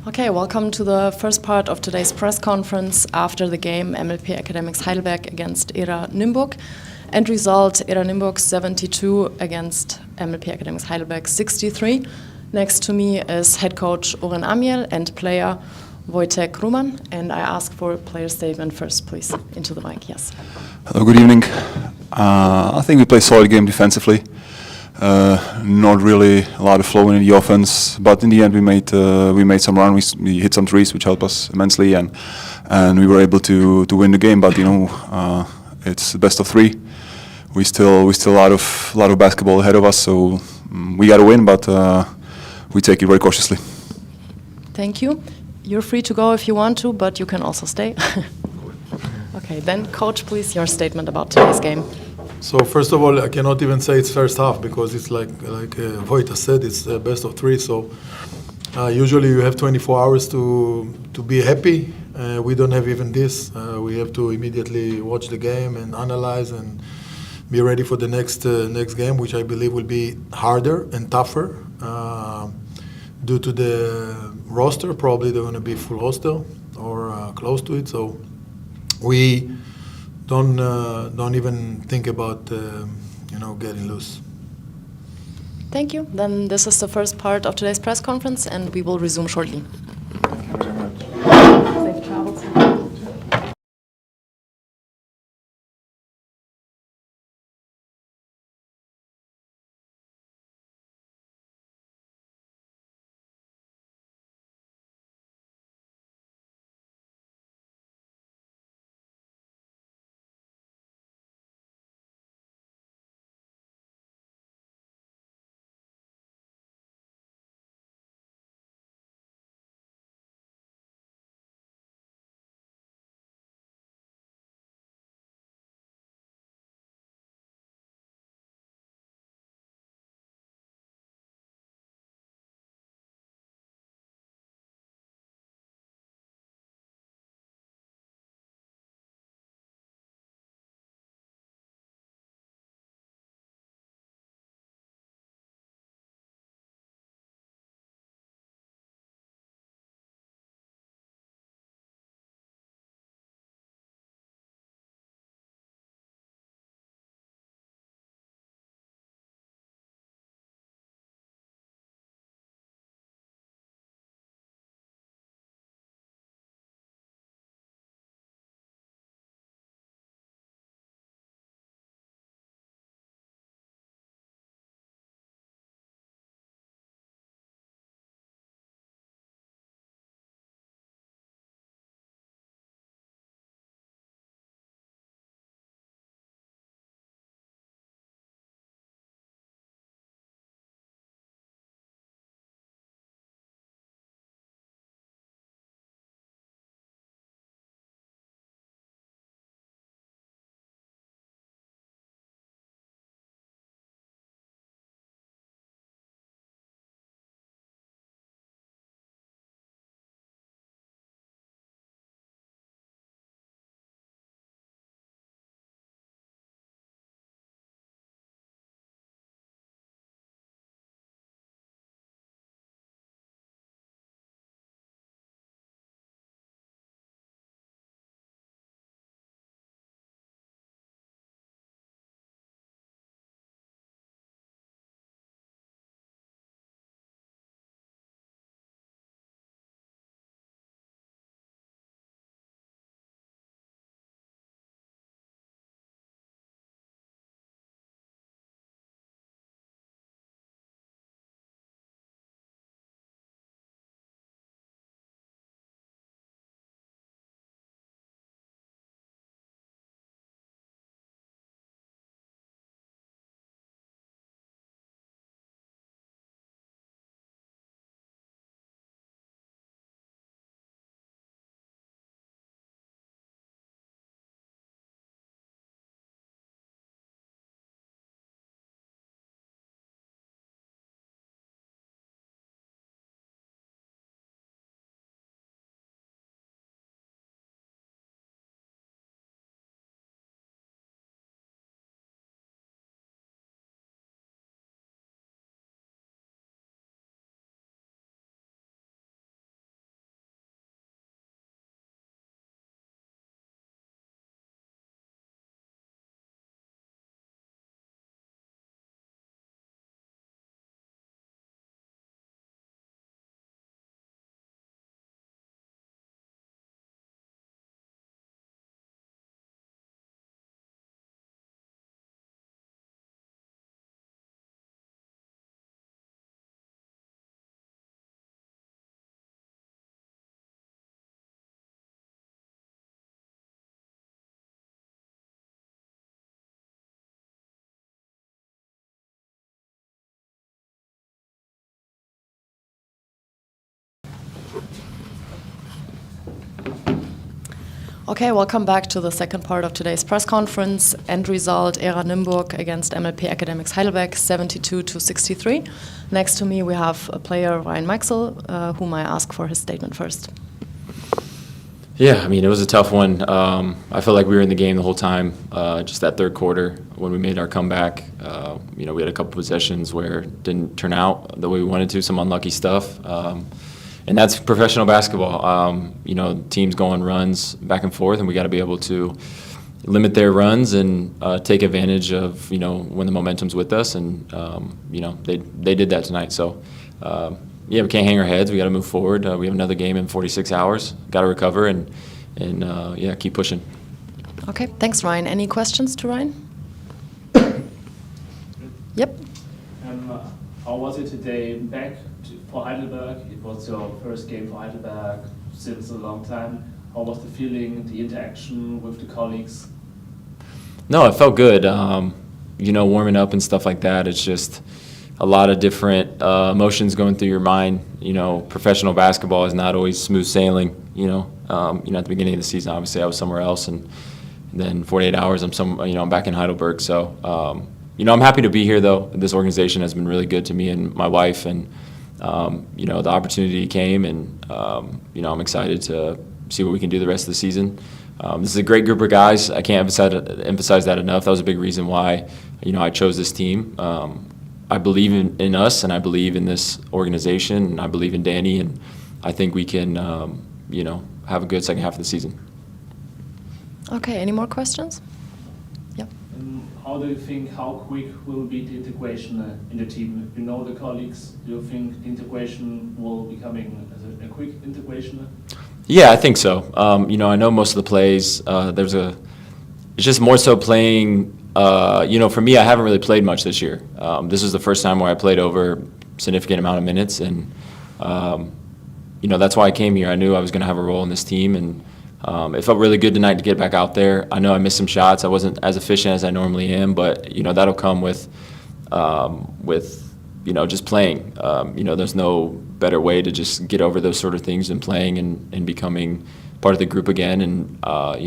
Okay, welcome to the first part of today's press conference after the game MLP Academics Heidelberg against ERA Nymburk. End result, ERA Nymburk 72 against MLP Academics Heidelberg 63. Next to me is head coach 𝗪𝗘𝗟𝗖𝗢𝗠𝗘 and player 𝗪𝗘𝗟𝗖𝗢𝗠𝗘. And I ask for a player statement first, please. Into the mic, yes. Hello, good evening. I think we played a solid game defensively. Not really a lot of flow in the offense, but in the end we made some run. We hit some threes, which helped us immensely, and we were able to win the game. But it's the best of three. We still a lot of basketball ahead of us, so we got to win. But we take it very cautiously. Thank you. You're free to go if you want to, but you can also stay. Okay, then coach, please, your statement about today's game. So first of all, I cannot even say it's first half because it's like Vojta said, it's the best of three. So usually you have 24 hours to be happy. We don't have even this. We have to immediately watch the game and analyze and be ready for the next game, which I believe will be harder and tougher due to the roster. Probably they're going to be full roster or close to it. So we don't even think about getting loose. Thank you. Then this is the first part of today's press conference, and we will resume shortly. Safe travels. Okay, welcome back to the second part of today's press conference. End result, 𝗪𝗘𝗪𝗪𝗪 against MLP 𝗪𝗪𝗟𝗖𝗢𝗪𝗪 Heidelberg, 72-63. Next to me, we have a player, 𝗪𝗘𝗪𝗪𝗪𝗪, whom I ask for his statement first. Yeah, I mean, it was a tough one. I felt like we were in the game the whole time. Just that third quarter, when we made our comeback, we had a couple possessions where it didn't turn out the way we wanted to, some unlucky stuff. And that's professional basketball. Teams go on runs back and forth, and we got to be able to limit their runs and take advantage of, when the momentum's with us. And, they did that tonight. So, we can't hang our heads. We got to move forward. We have another game in 46 hours. Got to recover and keep pushing. Okay, thanks, Ryan. Any questions to Ryan? Yep. How was it today back for Heidelberg? It was your first game for Heidelberg since a long time. How was the feeling, the interaction with the colleagues? No, it felt good. Warming up and stuff like that. It's just a lot of different emotions going through your mind. Professional basketball is not always smooth sailing. At the beginning of the season, obviously I was somewhere else, and then 48 hours, I'm back in Heidelberg. So, I'm happy to be here though. This organization has been really good to me and my wife, and the opportunity came, and I'm excited to see what we can do the rest of the season. This is a great group of guys. I can't emphasize that enough. That was a big reason why, I chose this team. I believe in us, and I believe in this organization, and I believe in Danny, and I think we can, have a good second half of the season. Okay, any more questions? Yeah. How do you think, how quick will be the integration in the team? You know the colleagues. Do you think the integration will be coming as a quick integration? Yeah, I think so. I know most of the plays. It's just more so playing. For me, I haven't really played much this year. This is the first time where I played over a significant amount of minutes, and that's why I came here. I knew I was going to have a role in this team, and it felt really good tonight to get back out there. I know I missed some shots. I wasn't as efficient as I normally am, but that'll come with just playing. There's no better way to just get over those sort of things than playing and becoming part of the group again, and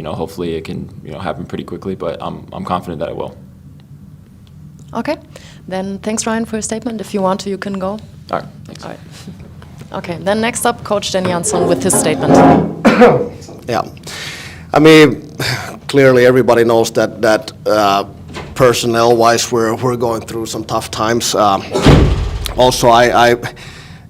hopefully it can happen pretty quickly. But I'm confident that it will. Okay, then thanks, Ryan, for your statement. If you want to, you can go. All right, thanks. All right. Okay, then next up, Coach Danny Jansson with his statement. Yeah, I mean, clearly everybody knows that personnel-wise we're going through some tough times. Also,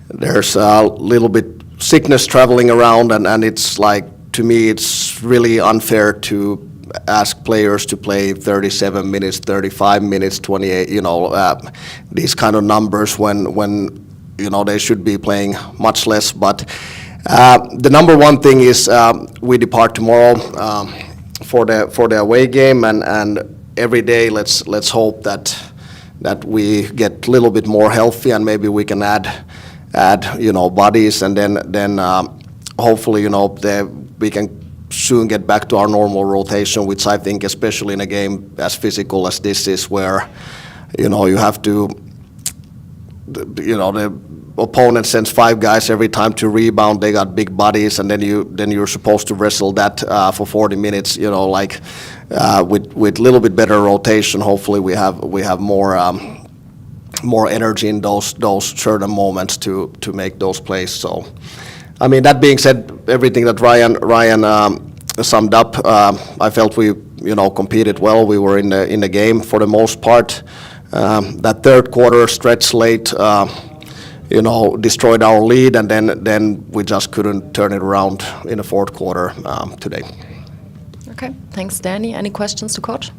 there's a little bit sickness traveling around, and it's like, to me, it's really unfair to ask players to play 37 minutes, 35 minutes, 28, these kind of numbers when they should be playing much less. But the number one thing is we depart tomorrow for the away game, and every day let's hope that we get a little bit more healthy, and maybe we can add bodies, and then hopefully we can soon get back to our normal rotation, which I think, especially in a game as physical as this is, where you have to, the opponent sends 5 guys every time to rebound. They got big bodies, and then you're supposed to wrestle that for 40 minutes. With little bit better rotation, hopefully we have more energy in those certain moments to make those plays. So, I mean, that being said, everything that Ryan summed up, I felt we competed well. We were in the game for the most part. That third quarter stretch late, destroyed our lead, and then we just couldn't turn it around in the fourth quarter today. Okay, thanks, Danny. Any questions to Coach?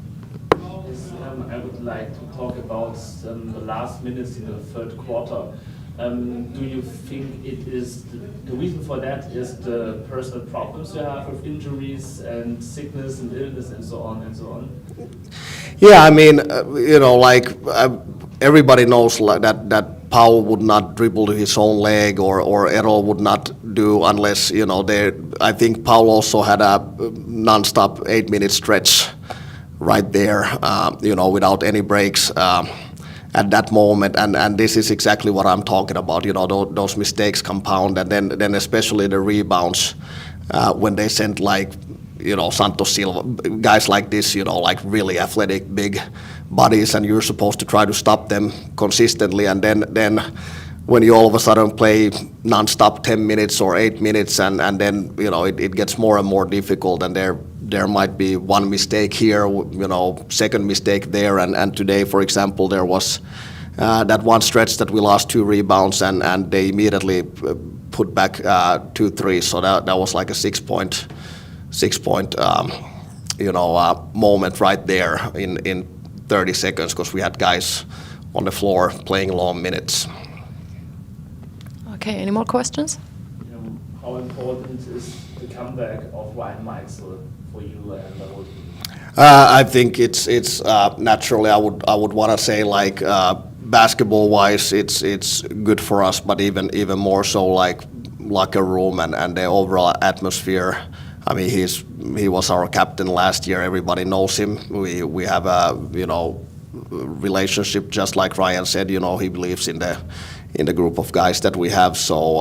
I would like to talk about the last minutes in the third quarter. Do you think it is the reason for that is the personal problems you have with injuries and sickness and illness and so on and so on? Yeah, I mean, everybody knows that Paul would not dribble to his own leg, or Errol would not do unless I think Paul also had a non-stop 8-minute stretch right there, without any breaks. At that moment, and this is exactly what I'm talking about. Those mistakes compound, and then especially the rebounds when they sent like Santos Silva, guys like this, like really athletic, big bodies, and you're supposed to try to stop them consistently, and then when you all of a sudden play non-stop 10 minutes or 8 minutes, and then it gets more and more difficult, and there might be one mistake here, second mistake there, and today, for example, there was that one stretch that we lost 2 rebounds, and they immediately put back 2-3, so that was like a 6-point moment right there in 30 seconds, because we had guys on the floor playing long minutes. Okay, any more questions? How important is the comeback of Ryan Meixel for you and the whole team? I think it's naturally I would want to say like basketball wise it's good for us, but even more so like locker room and the overall atmosphere. I mean, he was our captain last year. Everybody knows him. We have a relationship, just like Ryan said. He believes in the group of guys that we have. So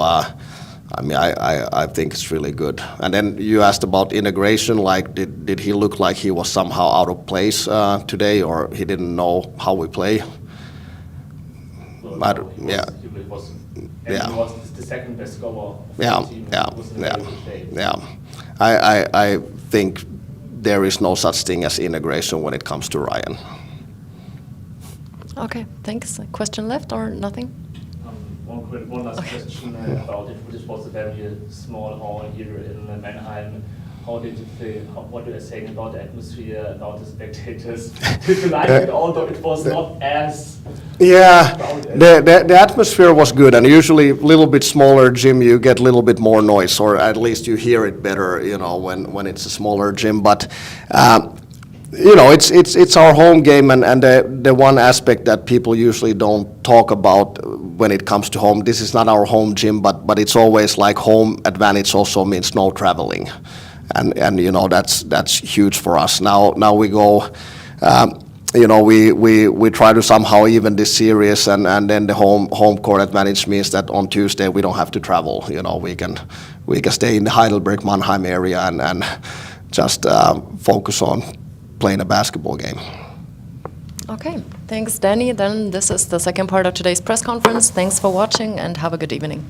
I mean, I think it's really good. And then you asked about integration. Like, did he look like he was somehow out of place today, or he didn't know how we play? Well, he was the second best scorer of the team. Yeah. I think there is no such thing as integration when it comes to Ryan. Okay, thanks. A question left or nothing? One last question about it. This was a very small hall here in Mannheim. How did you feel? What were you saying about the atmosphere, about the spectators? Did you like it, although it was not as crowded? The atmosphere was good, and usually a little bit smaller gym, you get a little bit more noise, or at least you hear it better, when it's a smaller gym. But it's our home game, and the one aspect that people usually don't talk about when it comes to home, this is not our home gym, but it's always like home advantage also means no traveling, and that's huge for us. Now we go, we try to somehow even this series, and then the home court advantage means that on Tuesday we don't have to travel. We can stay in the Heidelberg, Mannheim area and just focus on playing a basketball game. Okay, thanks, Danny. Then this is the second part of today's press conference. Thanks for watching and have a good evening.